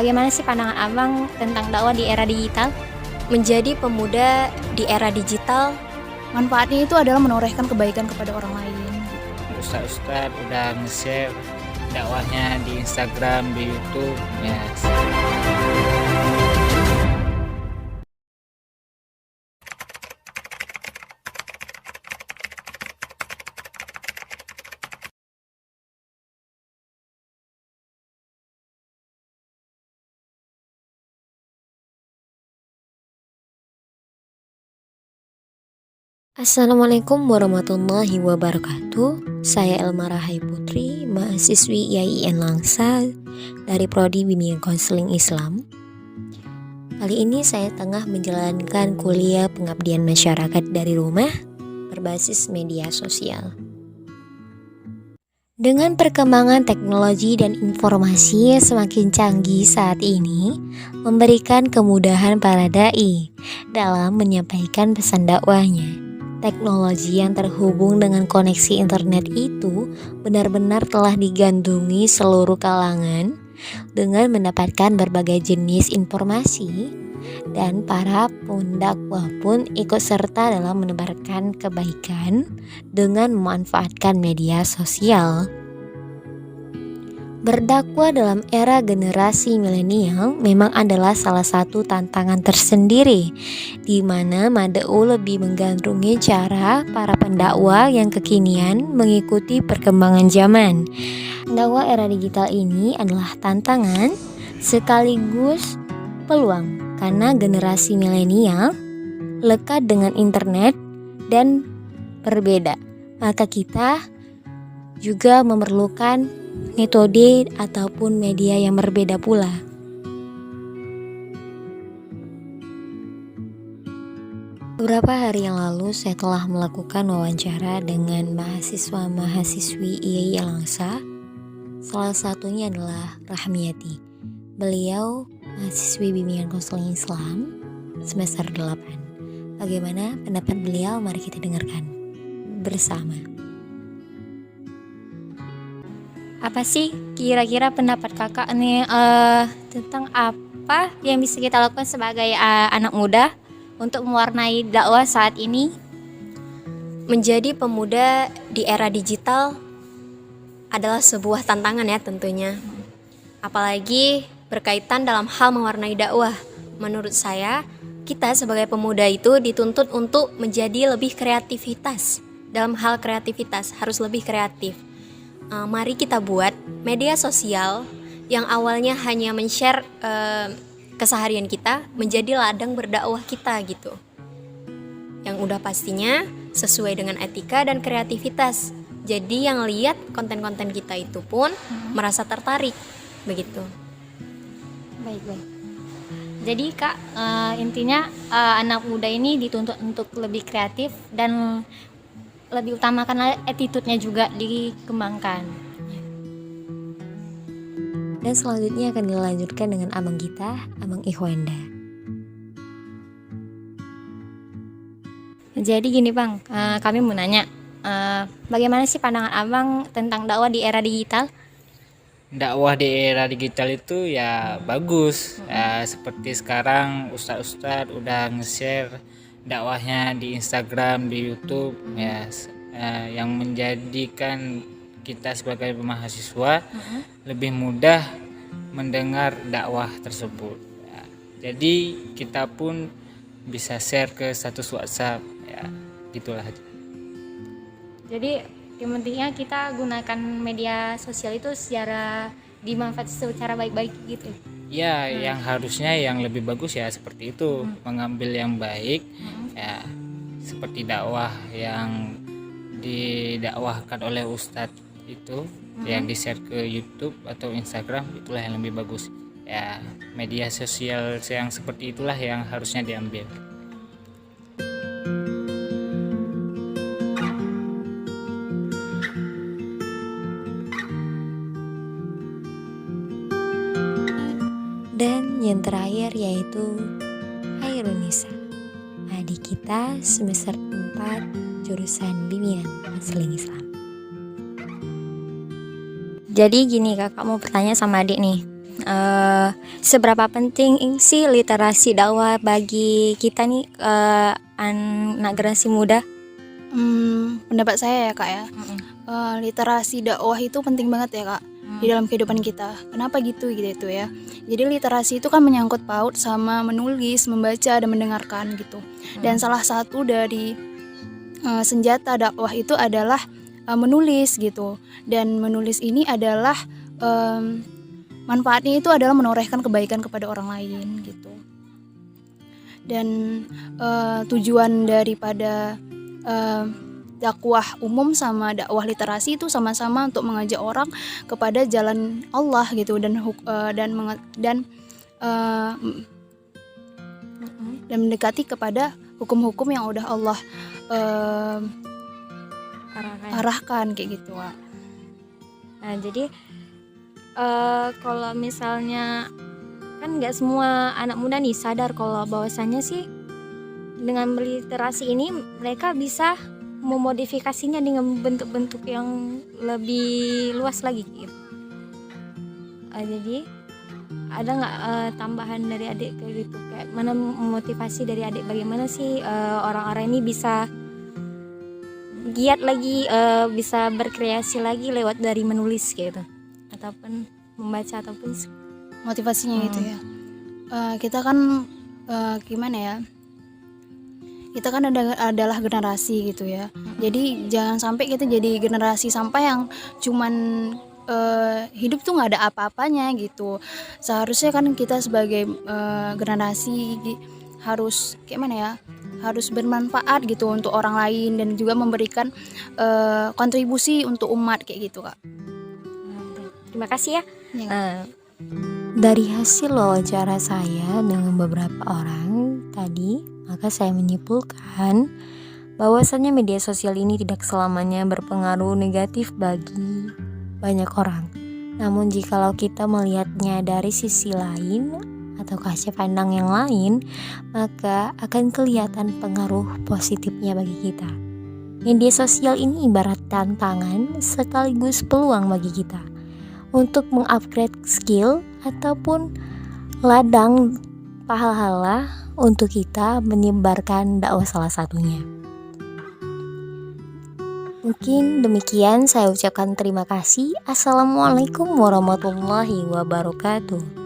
Bagaimana sih pandangan Abang tentang dakwah di era digital? Menjadi pemuda di era digital, Manfaatnya itu adalah menorehkan kebaikan kepada orang lain. Ustadz udah nge-share dakwahnya di Instagram, di YouTube, ya. Assalamualaikum warahmatullahi wabarakatuh. Saya Elma Rahai Putri, mahasiswi IAIN Langsa dari Prodi Bimbingan Konseling Islam. Kali ini saya tengah menjalankan kuliah pengabdian masyarakat dari rumah berbasis media sosial. Dengan perkembangan teknologi dan informasi yang semakin canggih saat ini, memberikan kemudahan para dai dalam menyampaikan pesan dakwahnya. Teknologi yang terhubung dengan koneksi internet itu benar-benar telah digandrungi seluruh kalangan dengan mendapatkan berbagai jenis informasi, dan para pendakwah pun ikut serta dalam menebarkan kebaikan dengan memanfaatkan media sosial. Berdakwah dalam era generasi milenial memang adalah salah satu tantangan tersendiri, di mana Mad'u lebih menggandrungi cara para pendakwah yang kekinian mengikuti perkembangan zaman. Dakwah era digital ini adalah tantangan sekaligus peluang, karena generasi milenial lekat dengan internet dan berbeda. Maka kita juga memerlukan metode ataupun media yang berbeda pula. Beberapa hari yang lalu saya telah melakukan wawancara dengan mahasiswa-mahasiswi IAIN Langsa. Salah satunya adalah Rahmiati. Beliau mahasiswi Bimbingan Konseling Islam semester 8. Bagaimana pendapat beliau? Mari kita dengarkan bersama. Apa sih kira-kira pendapat kakak nih tentang apa yang bisa kita lakukan sebagai anak muda untuk mewarnai dakwah saat ini? Menjadi pemuda di era digital adalah sebuah tantangan ya tentunya. Apalagi berkaitan dalam hal mewarnai dakwah. Menurut saya, kita sebagai pemuda itu dituntut untuk menjadi lebih kreativitas. Dalam hal kreativitas harus lebih kreatif. Mari kita buat media sosial yang awalnya hanya men-share keseharian kita menjadi ladang berdakwah kita gitu. Yang udah pastinya sesuai dengan etika dan kreativitas. Jadi yang lihat konten-konten kita itu pun merasa tertarik begitu. Baik. Jadi kak, intinya anak muda ini dituntut untuk lebih kreatif dan lebih utamakan attitude-nya juga dikembangkan. Dan selanjutnya akan dilanjutkan dengan abang kita, Abang Ikhwanda. Jadi gini bang, kami mau nanya, bagaimana sih pandangan abang tentang dakwah di era digital? Dakwah di era digital itu ya bagus. Ya, seperti sekarang ustadz udah nge-share dakwahnya di Instagram, di YouTube, ya, yang menjadikan kita sebagai mahasiswa lebih mudah mendengar dakwah tersebut. Ya, jadi kita pun bisa share ke status WhatsApp, ya, gitulah. Jadi yang pentingnya kita gunakan media sosial itu secara dimanfaatkan secara baik-baik gitu. Ya, yang harusnya yang lebih bagus ya seperti itu, mengambil yang baik, ya seperti dakwah yang didakwahkan oleh ustadz itu, yang di-share ke YouTube atau Instagram, itulah yang lebih bagus. Ya, media sosial yang seperti itulah yang harusnya diambil. Dan yang terakhir yaitu Hairunisa, adik kita semester 4 jurusan Bimbingan Konseling Islam. Jadi gini kakak mau bertanya sama adik nih, seberapa penting sih literasi dakwah bagi kita nih anak generasi muda? Pendapat saya ya kak ya, literasi dakwah itu penting banget ya kak di dalam kehidupan kita. Kenapa gitu itu ya? Jadi literasi itu kan menyangkut paut sama menulis, membaca dan mendengarkan gitu. Dan salah satu dari senjata dakwah itu adalah menulis gitu. Dan menulis ini adalah manfaatnya itu adalah menorehkan kebaikan kepada orang lain gitu. Dan tujuan daripada dakwah umum sama dakwah literasi itu sama-sama untuk mengajak orang kepada jalan Allah gitu, dan mendekati kepada hukum-hukum yang udah Allah arahkan kayak gitu Wak. Nah, jadi kalau misalnya kan nggak semua anak muda nih sadar kalau bahwasannya sih dengan literasi ini mereka bisa memodifikasinya dengan bentuk-bentuk yang lebih luas lagi gitu. Jadi ada nggak tambahan dari adik kayak gitu, kayak mana motivasi dari adik bagaimana sih orang-orang ini bisa giat lagi, bisa berkreasi lagi lewat dari menulis gitu ataupun membaca ataupun Motivasinya gitu ya. Kita kan gimana ya? Kita kan adalah generasi gitu ya. Jadi jangan sampai kita jadi generasi sampah yang cuman hidup tuh nggak ada apa-apanya gitu. Seharusnya kan kita sebagai generasi harus kayak mana ya? Harus bermanfaat gitu untuk orang lain dan juga memberikan kontribusi untuk umat kayak gitu kak. Terima kasih ya. Dari hasil wawancara saya dengan beberapa orang tadi, maka saya menyimpulkan bahwasannya media sosial ini tidak selamanya berpengaruh negatif bagi banyak orang. Namun jikalau kita melihatnya dari sisi lain atau kaca pandang yang lain, maka akan kelihatan pengaruh positifnya bagi kita. Media sosial ini ibarat tantangan sekaligus peluang bagi kita untuk mengupgrade skill ataupun ladang pahala untuk kita menyebarkan dakwah salah satunya. Mungkin demikian saya ucapkan terima kasih. Assalamualaikum warahmatullahi wabarakatuh.